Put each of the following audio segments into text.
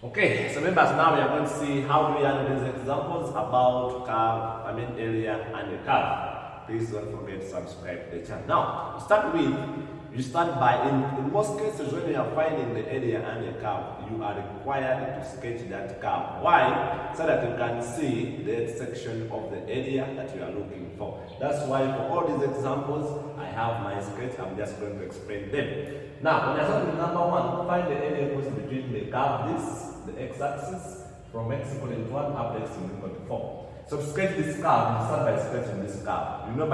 Okay, so members, now we are going to see how do we handle these examples about area and a curve. Please don't forget to subscribe to the channel. Now, to start with, you start by, in most cases, when you are finding the area and a curve, you are required to sketch that curve. Why? So that you can see the intersection of the area that you are looking for. That's why for all these examples, I have my sketch. I'm just going to explain them. Now, when I start with number one, find the area equals between the curve, the x-axis, from x equal to 1 up to x equal to 4. So to sketch this curve, you start by sketching this curve. You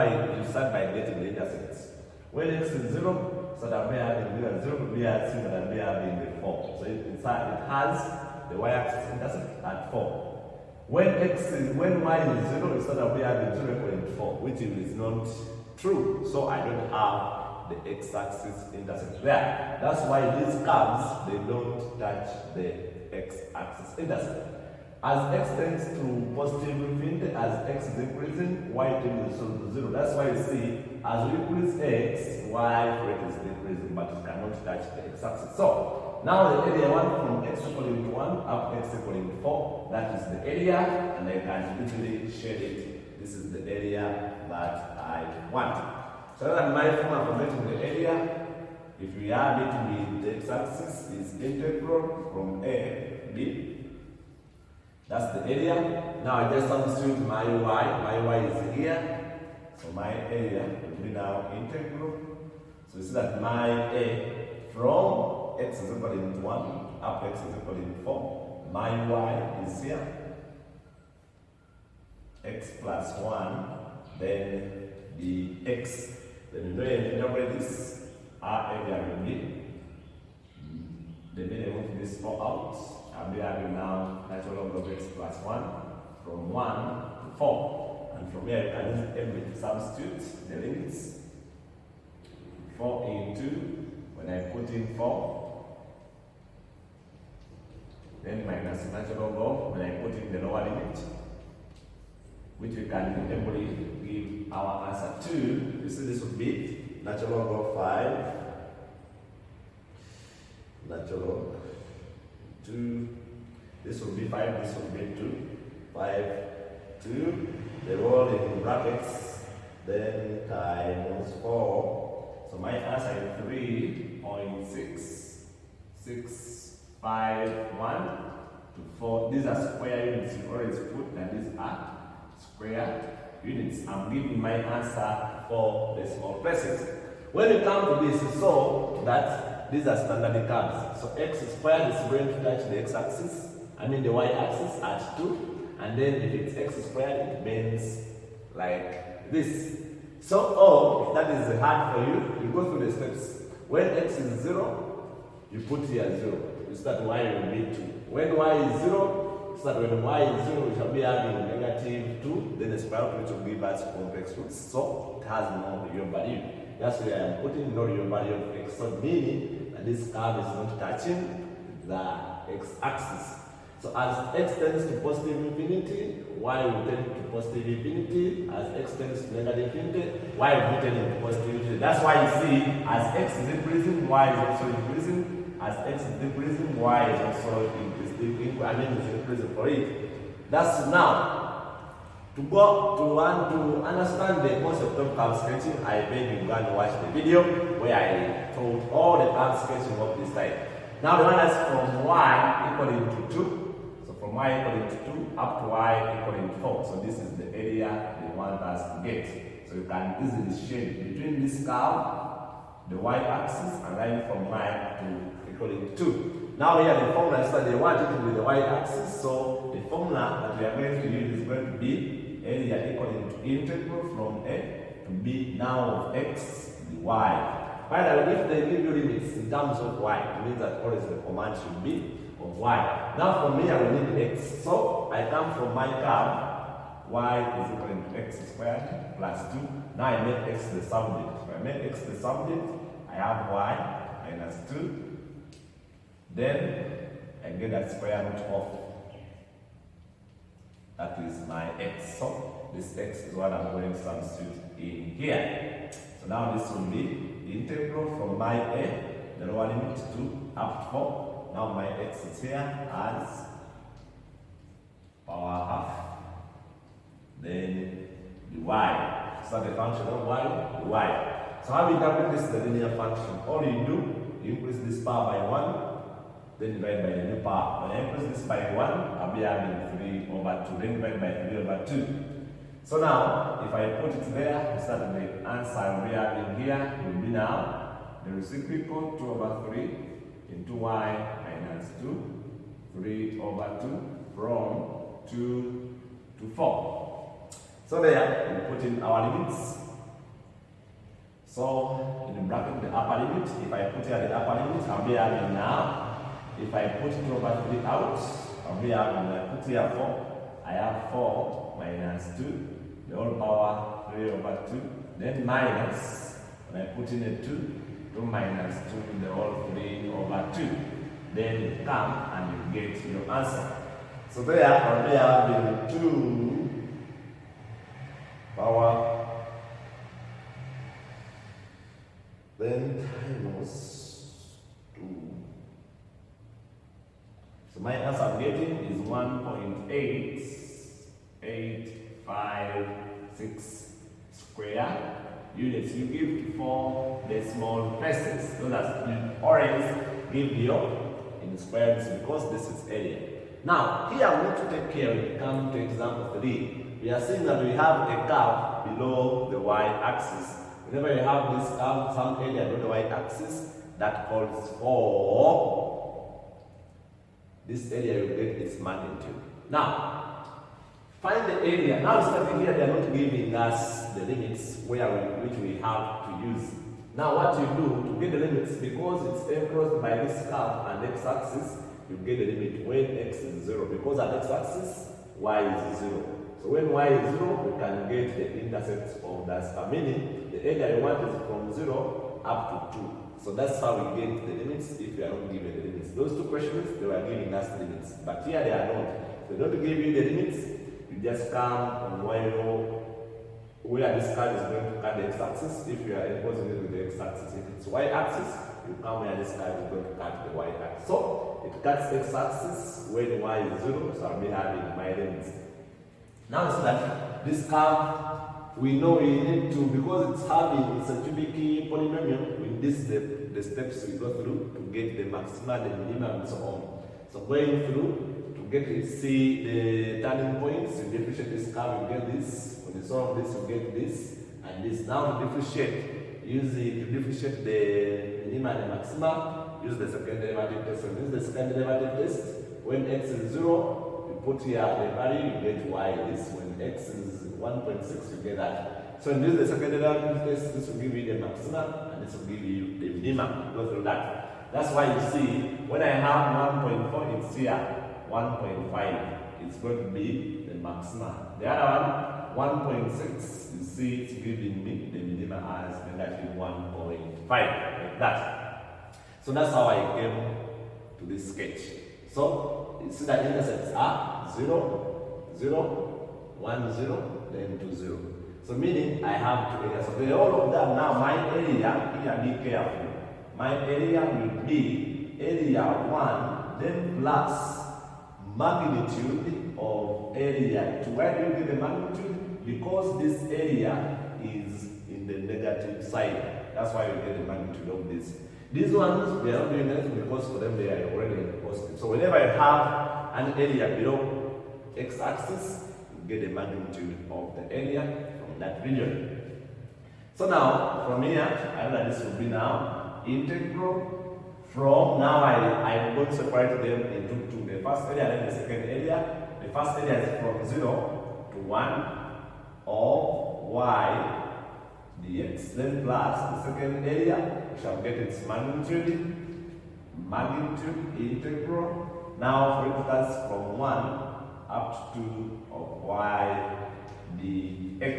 start by getting the intercepts. When x is 0, so that we have in 0, we are seeing that we have in the 4. So it has the y-axis intercept at 4. When y is 0, it's that we have in 0.4, which is not true. So I don't have the x-axis intercept there. That's why these curves, they don't touch the x-axis intercept. As x tends to positive infinity, as x is increasing, y tends to 0. That's why you see, as we increase x, y rate is decreasing, but it cannot touch the x-axis. So, now the area 1 from x equal to 1 up to x equal to 4, that is the area, and I can easily shade it. This is the area that I want. So that my formula for getting the area, if we add it with the x-axis, is integral from a to b. That's the area. Now I just substitute my y. My y is here. So my area will be now integral. So you see that my a from x is equal to 1 up to x is equal to 4. My y is here. X plus 1. Then the x. Then you know you integrate this. Our area will be. Then we move this 4 out. I'll be having now natural log of x plus 1 from 1 to 4. And from here, you can use every substitute the limits. 4 into, when I put in 4, then minus natural log when I put in the lower limit, which we can easily give our answer to. You see, this would be natural log of 5, natural log 2, this will be 5, this will be 2, 5, 2, the roll in brackets, then times 4, so my answer is 3.6, 6, 5, 1 to 4, these are square units, you always put that these are square units. I'm giving my answer for decimal places. When you come to this, you saw that these are standard curves. So x squared is going to touch the x-axis, the y-axis at 2, and then if it's x squared, it bends like this. So, if that is hard for you, you go through the steps. When x is 0, you put here 0. You start y will be 2. When y is 0, you start when y is 0, we shall be having negative 2, then the square root which will give us complex roots. So, it has no real value. That's why I am putting no real value of x, so meaning that this curve is not touching the x-axis. So as x tends to positive infinity, y will tend to positive infinity. As x tends to negative infinity, y will be tending to positive infinity. That's why you see, as x is increasing, y is also increasing. As x is decreasing, y is also increasing. Is increasing for it. That's now. To understand the concept of curve sketching, I beg you go and watch the video where I told all the curve sketching of this type. Now the one that's from y equal to 2. So from y equal to 2 up to y equal to 4. So this is the area they want us to get. So you can easily shade between this curve, the y-axis, and line from y to equal to 2. Now here the formula is that they want it to be the y-axis. So the formula that we are going to use is going to be area equal to integral from a to b now of x dy. By the way, if they give you limits in terms of y, it means that always the command should be of y. Now from here we need x. So I come from my curve, y is equal to x squared plus 2. Now I make x the subject. If I make x the subject, I have y minus 2. Then I get that square root of. That is my x. So this x is what I'm going to substitute in here. So now this will be the integral from my a, the lower limit, to up to 4 Now my x is here as power half. Then the y. So the function of y, the y. So how we interpret this is a linear function. All you do, you increase this power by 1, then divide by the new power. When I increase this by 1, I'll be having 3 over 2. Then divide by 3 over 2. So now, if I put it there, instead of the answer we having here will be now the reciprocal 2 over 3 into y minus 2, 3 over 2 from 2 to 4. So there, we put in our limits. So in the bracket, the upper limit, if I put here the upper limit, I'll be having now, if I put 2 over 3 out, I'll be having, I put here 4, I have 4 minus 2, the whole power 3 over 2, then minus, when I put in a 2, 2 minus 2, the whole 3 over 2. Then you come and you get your answer. So there, I'll be having 2 power, then times 2. So my answer I'm getting is 1.8856 square units. You give 4 decimal places. So that's the orange give you in squares because this is area. Now, here I want to take care when we come to example 3. We are seeing that we have a curve below the y-axis. Whenever you have this curve, some area below the y-axis, that calls for this area you get its magnitude. Now, find the area. Now, starting here, they are not giving us the limits which we have to use. Now, what you do to get the limits, because it's enclosed by this curve and x-axis, you get the limit when x is 0. Because at x-axis, y is 0. So when y is 0, we can get the intercept of that star. Meaning, the area you want is from 0 up to 2. So that's how we get the limits if you are not given the limits. Those two questions, they were giving us limits. But here they are not. They don't give you the limits. You just come on where this card is going to cut the x-axis. If you are imposing it with the x-axis, if it's y-axis, you come where this card is going to cut the y-axis. So it cuts x-axis when y is 0, so I'll be having my limits. Now it's that this curve, we know we need to, because it's a cubic polynomial, this is the steps we go through to get the maxima, the minimum, and so on. So going through to get it, see the turning points, you differentiate this curve, you get this. When you solve this, you get this and this. Now to differentiate, to differentiate the minima and the maxima, use the second derivative test. So use the second derivative test. When x is 0, you put here the value, you get y. This when x is 1.6, you get that. So in this the second derivative test, this will give you the maxima and this will give you the minimum. Go through that. That's why you see when I have 1.4, it's here 1.5. It's going to be the maxima. The other one, 1.6, you see it's giving me the minimum as negative 1.5, like that. So that's how I came to this sketch. So you see that intercepts are 0, 0, 1, 0, then 2, 0. So meaning I have 2 areas. So the whole of that now, my area, here be careful. My area will be area 1, then plus magnitude of area 2. Why do you get the magnitude? Because this area is in the negative side. That's why you get the magnitude of this. These ones, they are not doing anything because for them they are already in the positive. So whenever I have an area below x-axis, you get the magnitude of the area from that region. So now, from here, I know that this will be now integral from, now I'm going to separate them into two. The first area and the second area. The first area is from 0 to 1 of y dx, then plus the second area, we shall get its magnitude integral. Now for instance from 1 up to 2 of y dx.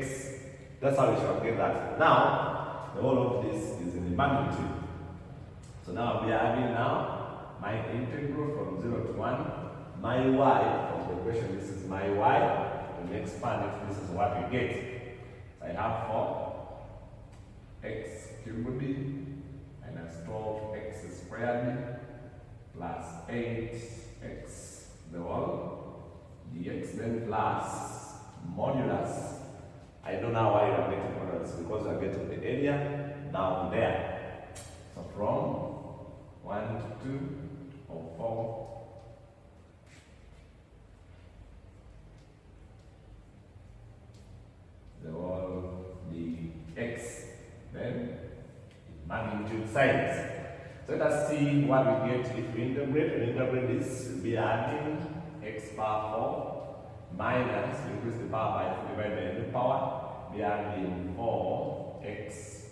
That's how we shall get that. Now the whole of this is in the magnitude. So now we are having now my integral from 0 to 1, my y from the question, this is my y. When we expand it, this is what we get. So I have 4 x cubed minus 12x squared plus 8 then plus modulus. I don't know why you are getting modulus, because you are getting the area down there. So from 1 to 2 or 4, there will be x, then magnitude signs. So let us see what we get if we integrate. We integrate this, we'll be adding x power 4 minus, increase the power by 4 divided by the power, we are adding 4x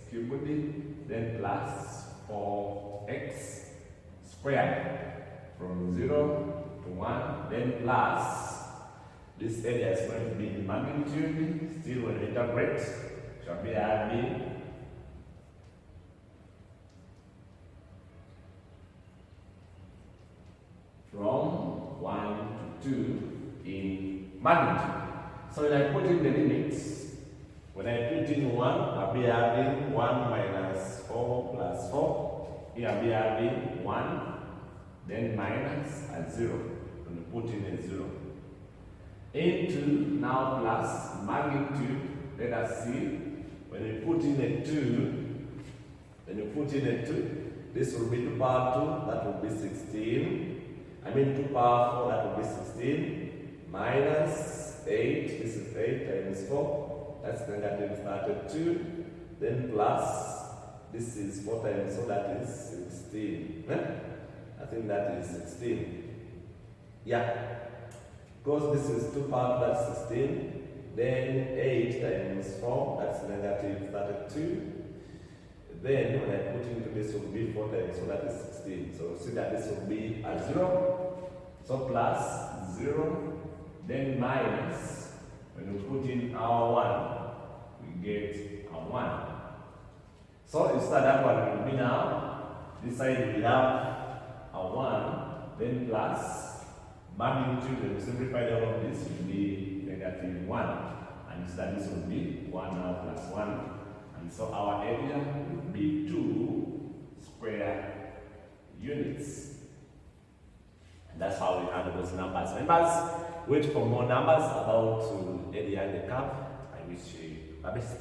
cubed, then plus 4x squared from 0 to 1, then plus this area is going to be in magnitude. Still, when we integrate, shall be adding from 1 to 2 in magnitude. So when I put in the limits, when I put in 1, I'll be having 1 minus 4 plus 4. Here I'll be having 1, then minus a 0. When you put in a 0. Into now plus magnitude. Let us see. When you put in a 2, this will be 2 power 2, that will be 16. I mean 2 power 4, that will be 16. Minus 8, this is 8 times 4. That's negative 32. Then plus, this is 4 times 4, that is 16. I think that is 16. Yeah. Because this is 2 power, that's 16. Then 8 times 4, that's negative 32. Then when I put into this, will be 4 times 4, that is 16. So see that this will be a 0. So plus 0. Then minus. When we put in our 1, we get a 1. So instead that one will be now, this side we have a 1, then plus magnitude, when we simplify all of this, will be negative 1. And instead this will be 1 now plus 1. And so our area will be 2 square units. And that's how we handle those numbers. Members, wait for more numbers about area and the curve. I wish you the best.